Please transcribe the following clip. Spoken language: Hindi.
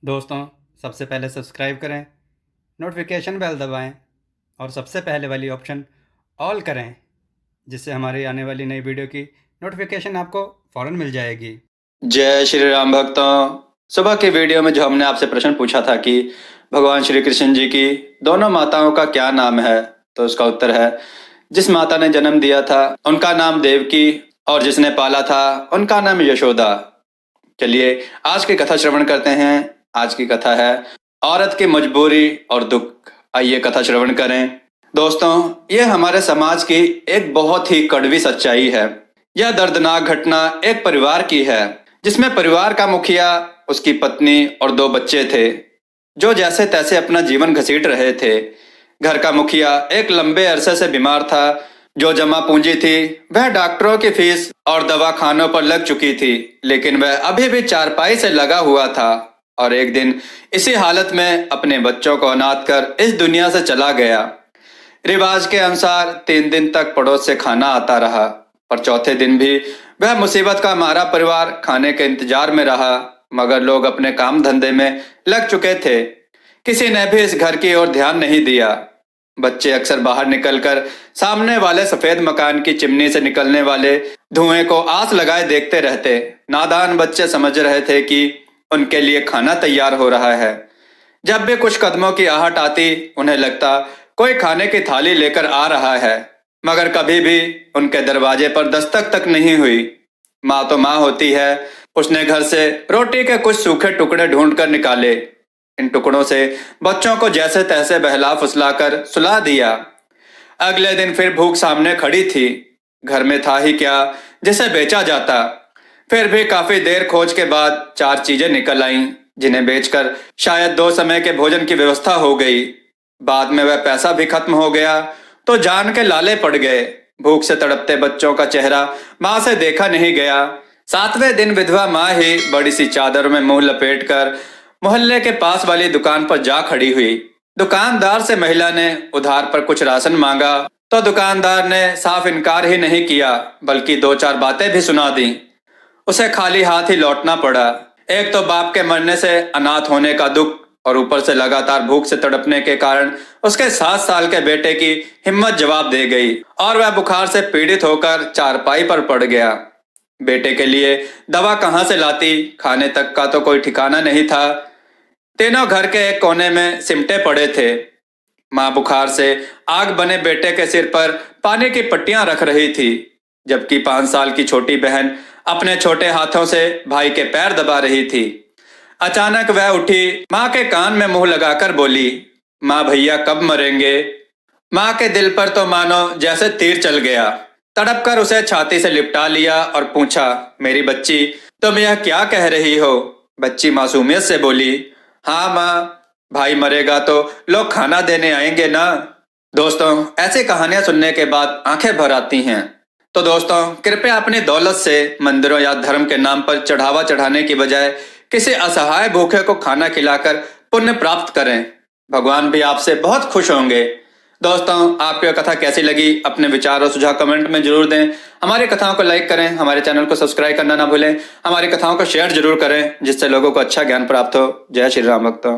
दोस्तों, सबसे पहले सब्सक्राइब करें, नोटिफिकेशन बेल दबाएं और सबसे पहले वाली ऑप्शन ऑल करें, जिससे हमारी आने वाली नई वीडियो की नोटिफिकेशन आपको फ़ौरन मिल जाएगी। जय श्री राम भक्तों। सुबह की वीडियो में जो हमने आपसे प्रश्न पूछा था कि भगवान श्री कृष्ण जी की दोनों माताओं का क्या नाम है, तो उसका उत्तर है जिस माता ने जन्म दिया था उनका नाम देवकी और जिसने पाला था उनका नाम यशोदा। चलिए आज की कथा श्रवण करते हैं। आज की कथा है औरत की मजबूरी और दुख। आइए कथा श्रवण करें। दोस्तों, यह हमारे समाज की एक बहुत ही कड़वी सच्चाई है। यह दर्दनाक घटना एक परिवार की है जिसमें परिवार का मुखिया, उसकी पत्नी और 2 बच्चे थे जो जैसे तैसे अपना जीवन घसीट रहे थे। घर का मुखिया एक लंबे अरसे से बीमार था। जो जमा पूंजी थी वह डॉक्टरों की फीस और दवाखानों पर लग चुकी थी, लेकिन वह अभी भी चारपाई से लगा हुआ था और एक दिन इसी हालत में अपने बच्चों को अनाथ कर इस दुनिया से चला गया। रिवाज के अनुसार 3 दिन तक पड़ोस से खाना आता रहा, पर चौथे दिन भी वह मुसीबत का मारा परिवार खाने के इंतजार में रहा, मगर लोग अपने काम धंधे में लग चुके थे। किसी ने भी इस घर की ओर ध्यान नहीं दिया। बच्चे अक्सर बाहर निकलकर सामने वाले सफेद मकान की चिमनी से निकलने वाले धुएं को आस लगाए देखते रहते। नादान बच्चे समझ रहे थे कि उनके लिए खाना तैयार हो रहा है। जब भी कुछ कदमों की आहट आती, उन्हें लगता कोई खाने की थाली लेकर आ रहा है, मगर कभी भी उनके दरवाजे पर दस्तक तक नहीं हुई। माँ तो माँ होती है, उसने घर से रोटी के कुछ सूखे टुकड़े ढूंढकर निकाले। इन टुकड़ों से बच्चों को जैसे तैसे बहला फुसलाकर सुला दिया। अगले दिन फिर भूख सामने खड़ी थी। घर में था ही क्या जिसे बेचा जाता। फिर भी काफी देर खोज के बाद 4 चीजें निकल आईं, जिन्हें बेचकर शायद 2 समय के भोजन की व्यवस्था हो गई। बाद में वह पैसा भी खत्म हो गया तो जान के लाले पड़ गए। भूख से तड़पते बच्चों का चेहरा माँ से देखा नहीं गया। 7वें दिन विधवा माँ ही बड़ी सी चादर में मुंह लपेटकर मोहल्ले के पास वाली दुकान पर जा खड़ी हुई। दुकानदार से महिला ने उधार पर कुछ राशन मांगा तो दुकानदार ने साफ इनकार ही नहीं किया, बल्कि 2-4 बातें भी सुना दी। उसे खाली हाथ ही लौटना पड़ा। एक तो बाप के मरने से अनाथ होने का दुख और ऊपर से लगातार भूख से तड़पने के कारण उसके 7 साल के बेटे की हिम्मत जवाब दे गई और वह बुखार से पीड़ित होकर चारपाई पर पड़ गया। बेटे के लिए दवा कहाँ से लाती, खाने तक का तो कोई ठिकाना नहीं था। तीनों घर के एक कोने में सिमटे पड़े थे। माँ बुखार से आग बने बेटे के सिर पर पानी की पट्टियां रख रही थी, जबकि 5 साल की छोटी बहन अपने छोटे हाथों से भाई के पैर दबा रही थी। अचानक वह उठी, माँ के कान में मुंह लगाकर बोली, माँ भैया कब मरेंगे। माँ के दिल पर तो मानो जैसे तीर चल गया। तड़प कर उसे छाती से लिपटा लिया और पूछा, मेरी बच्ची तुम यह क्या कह रही हो। बच्ची मासूमियत से बोली, हाँ माँ, भाई मरेगा तो लोग खाना देने आएंगे ना। दोस्तों, ऐसी कहानियां सुनने के बाद आंखें भर आती हैं। तो दोस्तों, कृपया अपनी दौलत से मंदिरों या धर्म के नाम पर चढ़ावा चढ़ाने की बजाय किसी असहाय भूखे को खाना खिलाकर पुण्य प्राप्त करें। भगवान भी आपसे बहुत खुश होंगे। दोस्तों, आपको यह कथा कैसी लगी, अपने विचार और सुझाव कमेंट में जरूर दें। हमारी कथाओं को लाइक करें, हमारे चैनल को सब्सक्राइब करना ना भूलें। हमारी कथाओं को शेयर जरूर करें, जिससे लोगों को अच्छा ज्ञान प्राप्त हो। जय श्री राम भक्तों।